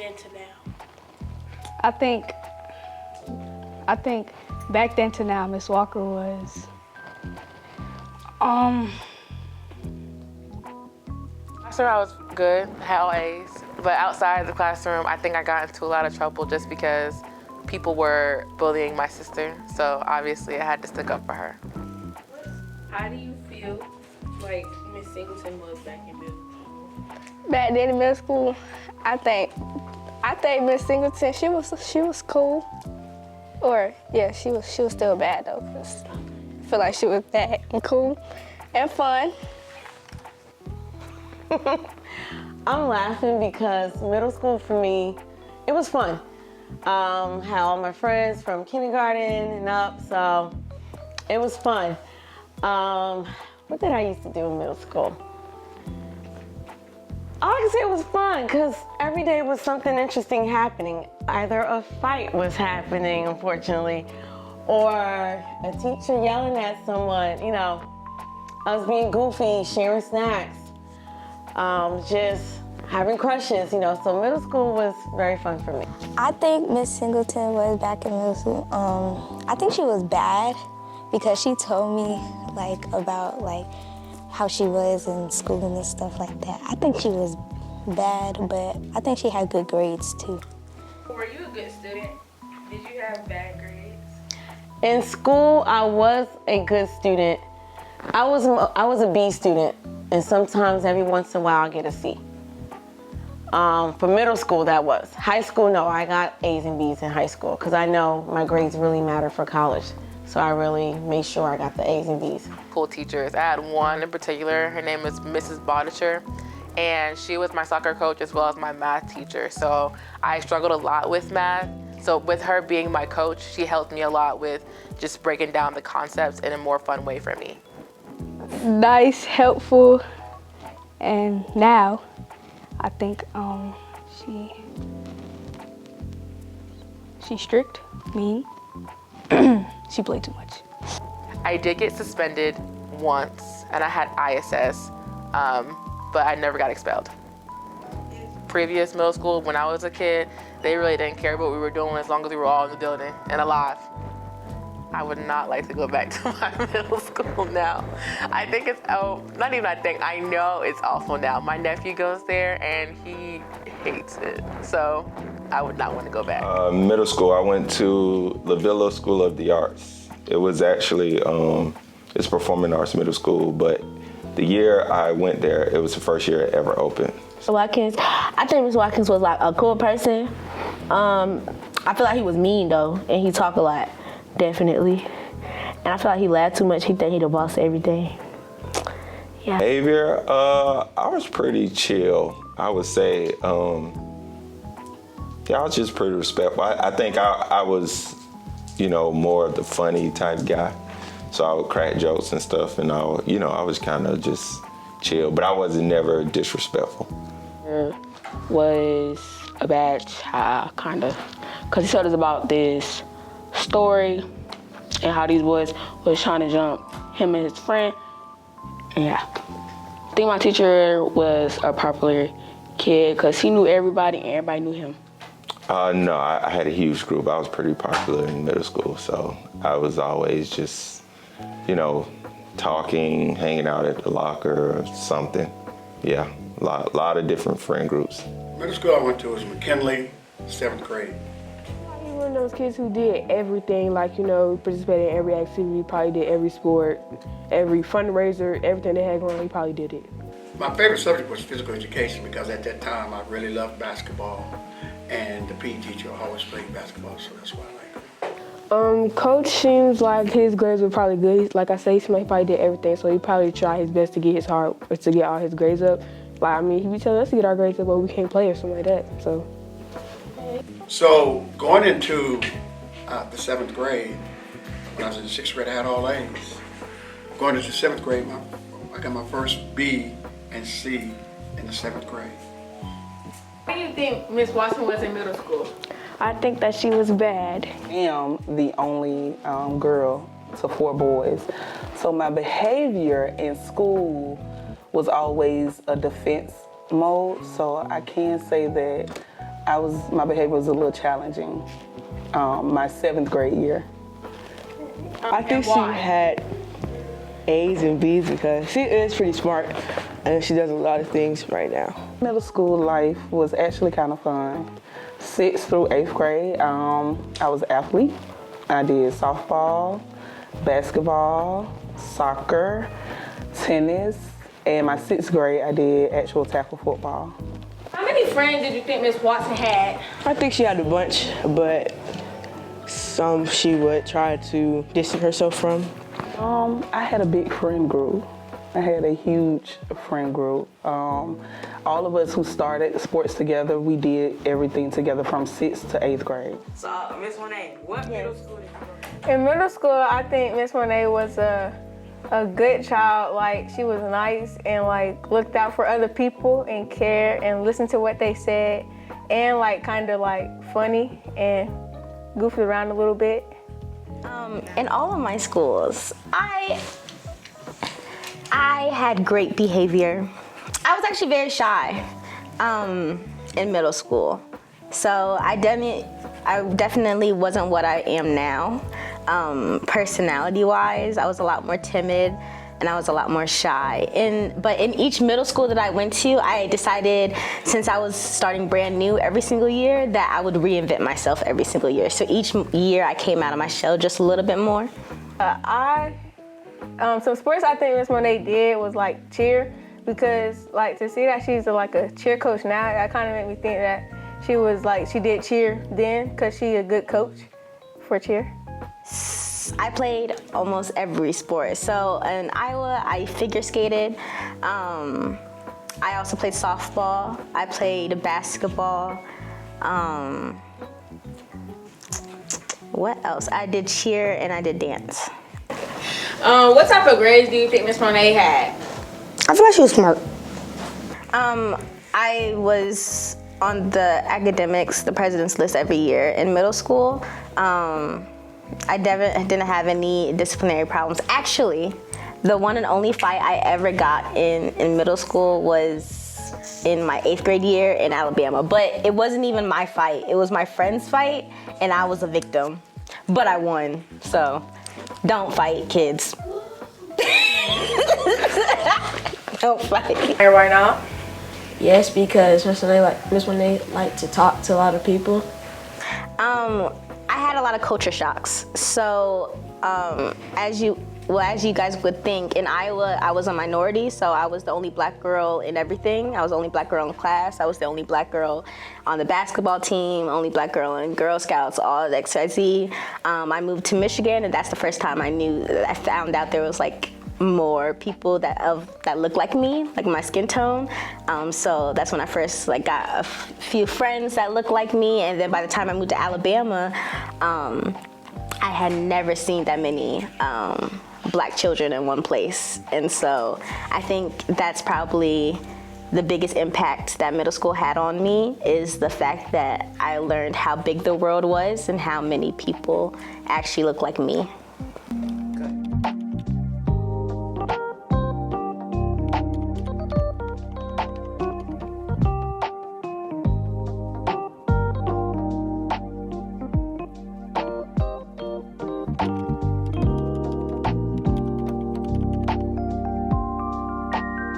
then to now? I think back then to now, Miss Walker was, Classroom, I was good, had all A's. But outside the classroom, I think I got into a lot of trouble just because people were bullying my sister. So obviously I had to stick up for her. How do you feel like Miss Singleton was back in middle school? Back then in middle school, I think Miss Singleton, she was cool. Or yeah, she was still bad though, 'cause I feel like she was bad and cool and fun. I'm laughing because middle school for me, it was fun. Had all my friends from kindergarten and up, so it was fun. What did I used to do in middle school? All I can say it was fun because every day was something interesting happening. Either a fight was happening, unfortunately, or a teacher yelling at someone, you know, us being goofy, sharing snacks, just having crushes, you know, so middle school was very fun for me. I think Miss Singleton was back in middle school. I think she was bad because she told me about how she was in school and stuff like that. I think she was bad, but I think she had good grades too. Were you a good student? Did you have bad grades? In school, I was a good student. I was a B student, and sometimes every once in a while I get a C. For middle school, that was. High school, no, I got A's and B's in high school because I know my grades really matter for college. So I really made sure I got the A's and B's. Cool teachers. I had one in particular. Her name is Mrs. Bodicher, and she was my soccer coach as well as my math teacher. So I struggled a lot with math. So with her being my coach, she helped me a lot with just breaking down the concepts in a more fun way for me. nice, helpful, and now I think she's strict, mean. She played too much. I did get suspended once, and I had ISS, but I never got expelled. Previous middle school, when I was a kid, they really didn't care what we were doing as long as we were all in the building and alive. I would not like to go back to my middle school now. I think it's, not even I think, I know it's awful now. My nephew goes there and he hates it. So I would not want to go back. Middle school, I went to Lavillo School of the Arts. It was actually, it's performing arts middle school, but the year I went there, it was the first year it ever opened. Watkins, I think Miss Watkins was like a cool person. I feel like he was mean though, and he talked a lot. Definitely. And I feel like he laughed too much. He think he the boss of everything. Yeah. Behavior, I was pretty chill, I would say. Yeah, I was just pretty respectful. I think I was, you know, more of the funny type guy. So I would crack jokes and stuff, and I was kind of just chill, but I wasn't never disrespectful. Was a bad child, kind of, because he told us about this story and how these boys was trying to jump him and his friend. And yeah, I think my teacher was a popular kid because he knew everybody and everybody knew him. No, I had a huge group. I was pretty popular in middle school, so I was always just, you know, talking, hanging out at the locker or something. Yeah, a lot of different friend groups. Middle school I went to was McKinley, 7th grade. He was one of those kids who did everything, like, you know, participated in every activity, probably did every sport, every fundraiser, everything they had going on, he probably did it. My favorite subject was physical education because at that time I really loved basketball, and the PE teacher always played basketball, so that's why I like him. Coach seems like his grades were probably good. Like I say, he seemed like he probably did everything, so he probably tried his best to get all his grades up. Like, I mean, he be telling us to get our grades up, but we can't play or something like that, so. So going into the 7th grade, when I was in the 6th grade, I had all A's. Going into 7th grade, I got my first B and C in the 7th grade. How do you think Miss Watson was in middle school? I think that she was bad. I am the only girl to 4 boys. So my behavior in school was always a defense mode. So I can say that my behavior was a little challenging my 7th grade year. I think she had A's and B's because she is pretty smart and she does a lot of things right now. Middle school life was actually kind of fun. 6th through 8th grade, I was an athlete. I did softball, basketball, soccer, tennis, and my 6th grade I did actual tackle football. How many friends did you think Miss Watson had? I think she had a bunch, but some she would try to distance herself from. I had a big friend group. I had a huge friend group. All of us who started sports together, we did everything together from 6th to 8th grade. So, Miss Monet, what middle school did you go to? In middle school, I think Miss Monet was a good child. Like, she was nice and like looked out for other people and cared and listened to what they said and like kind of like funny and goofed around a little bit. In all of my schools, I had great behavior. I was actually very shy in middle school. So I definitely wasn't what I am now. Personality-wise, I was a lot more timid and I was a lot more shy. But in each middle school that I went to, I decided, since I was starting brand new every single year, that I would reinvent myself every single year. So each year I came out of my shell just a little bit more. Some sports I think Miss Monet did was like cheer, because like to see that she's like a cheer coach now, that kind of made me think that she did cheer then, because she's a good coach for cheer. I played almost every sport. So in Iowa, I figure skated. I also played softball. I played basketball. What else? I did cheer and I did dance. What type of grades do you think Miss Monet had? I feel like she was smart. I was on the academics, the president's list every year in middle school. I didn't have any disciplinary problems. Actually, the one and only fight I ever got in middle school was in my 8th grade year in Alabama. But it wasn't even my fight. It was my friend's fight, and I was a victim. But I won, so don't fight, kids. Don't fight. Right now? Yes, because Miss Monet liked to talk to a lot of people. I had a lot of culture shocks. So as you guys would think, in Iowa, I was a minority, so I was the only black girl in everything. I was the only black girl in class. I was the only black girl on the basketball team, only black girl in Girl Scouts, all the XYZ. I moved to Michigan, and that's the first time I found out there was like more people that look like me, like my skin tone. So that's when I first like got a few friends that look like me, and then by the time I moved to Alabama, I had never seen that many black children in one place. And so I think that's probably the biggest impact that middle school had on me, is the fact that I learned how big the world was and how many people actually look like me.